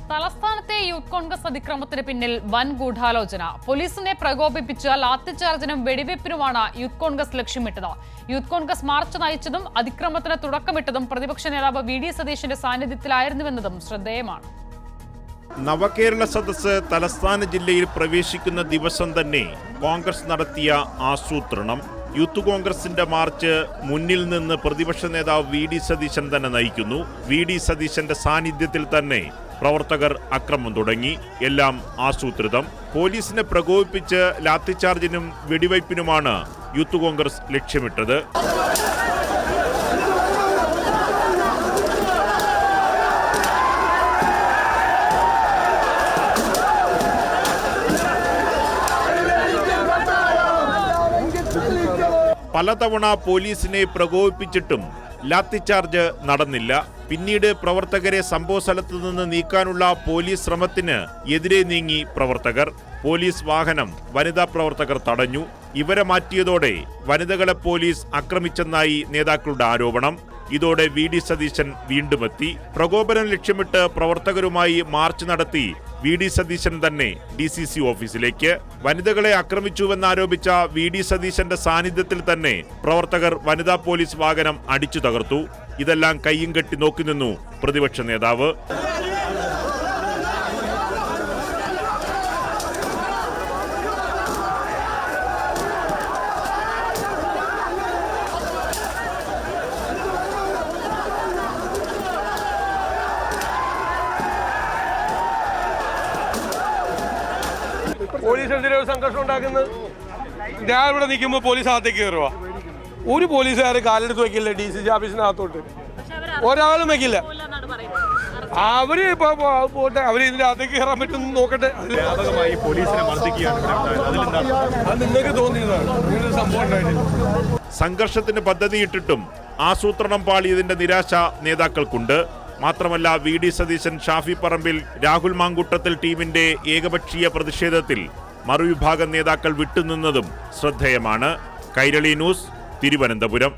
തലസ്ഥാനത്തെ യൂത്ത് കോൺഗ്രസ് അതിക്രമത്തിന് പിന്നിൽ വൻ ഗൂഢാലോചന. പോലീസിനെ പ്രകോപിപ്പിച്ച് ലാത്തിച്ചാർജിനും വെടിവെപ്പിനുമാണ് യൂത്ത് കോൺഗ്രസ് ലക്ഷ്യമിട്ടത്. യൂത്ത് കോൺഗ്രസ് മാർച്ച് നയിച്ചതും അതിക്രമത്തിന് തുടക്കമിട്ടതും പ്രതിപക്ഷ നേതാവ് വി.ഡി. സതീശന്റെ സാന്നിധ്യത്തിലായിരുന്നുവെന്നതും ശ്രദ്ധേയമാണ്. നവകേരള സദസ്സ് തലസ്ഥാന ജില്ലയിൽ പ്രവേശിക്കുന്ന ദിവസം തന്നെ കോൺഗ്രസ് നടത്തിയ ആസൂത്രണം. യൂത്ത് കോൺഗ്രസിന്റെ മാർച്ച് മുന്നിൽ നിന്ന് പ്രതിപക്ഷ നേതാവ് വി.ഡി. സതീശൻ തന്നെ നയിക്കുന്നു. വി.ഡി. സതീശന്റെ സാന്നിധ്യത്തിൽ തന്നെ പ്രവർത്തകർ അക്രമം തുടങ്ങി. എല്ലാം ആസൂത്രിതം. പോലീസിനെ പ്രകോപിപ്പിച്ച് ലാത്തിച്ചാർജിനും വെടിവയ്പ്പിനുമാണ് യൂത്ത് കോൺഗ്രസ് ലക്ഷ്യമിട്ടത്. പലതവണ പോലീസിനെ പ്രകോപിപ്പിച്ചിട്ടും ലാത്തിച്ചാർജ് നടന്നില്ല. പിന്നീട് പ്രവർത്തകരെ സംഭവസ്ഥലത്തു നിന്ന് നീക്കാനുള്ള പോലീസ് ശ്രമത്തിന് എതിരെ നീങ്ങി പ്രവർത്തകർ. പോലീസ് വാഹനം വനിതാ പ്രവർത്തകർ തടഞ്ഞു. ഇവരെ മാറ്റിയതോടെ വനിതകളെ പോലീസ് ആക്രമിച്ചെന്നായി നേതാക്കളുടെ ആരോപണം. ഇതോടെ വി.ഡി. സതീശൻ വീണ്ടുമെത്തി. പ്രകോപനം ലക്ഷ്യമിട്ട് പ്രവർത്തകരുമായി മാർച്ച് നടത്തി വി.ഡി. സതീശൻ തന്നെ DCC ഓഫീസിലേക്ക്. വനിതകളെ ആക്രമിച്ചുവെന്നാരോപിച്ച വി.ഡി. സതീശന്റെ സാന്നിധ്യത്തിൽ തന്നെ പ്രവർത്തകർ വനിതാ പോലീസ് വാഹനം അടിച്ചു തകർത്തു. ഇതെല്ലാം കയ്യും കെട്ടി നോക്കി നിന്നു പ്രതിപക്ഷ നേതാവ്. പോലീസ് എന്തിനാ ഒരു സംഘർഷം ഉണ്ടാക്കുന്നത്? ഞാൻ ഇവിടെ നിൽക്കുമ്പോൾ പോലീസ് അകത്തേക്ക് കയറുക. ഒരു പോലീസുകാർ കാലെടുത്ത് വെക്കില്ല DCC ഓഫീസിനകത്തോട്ട്, ഒരാളും വെക്കില്ല. അവര് ഇപ്പൊ പോട്ടെ, അവര് ഇതിന്റെ അകത്തേക്ക് കയറാൻ പറ്റും നോക്കട്ടെ. അത് നിങ്ങൾക്ക് തോന്നിയതാണ്, ഇങ്ങനൊരു സംഭവം ഉണ്ടായിട്ടില്ല. സംഘർഷത്തിന് പദ്ധതിയിട്ടിട്ടും ആസൂത്രണം പാളിയതിന്റെ നിരാശ നേതാക്കൾക്കുണ്ട്. മാത്രമല്ല വി.ഡി. സതീശൻ, ഷാഫി പറമ്പിൽ, രാഹുൽ മാങ്കൂട്ടത്തിൽ ടീമിന്റെ ഏകപക്ഷീയ പ്രതിഷേധത്തിൽ മറുവിഭാഗം നേതാക്കൾ വിട്ടുനിന്നതും ശ്രദ്ധേയമാണ്. കൈരളി ന്യൂസ്, തിരുവനന്തപുരം.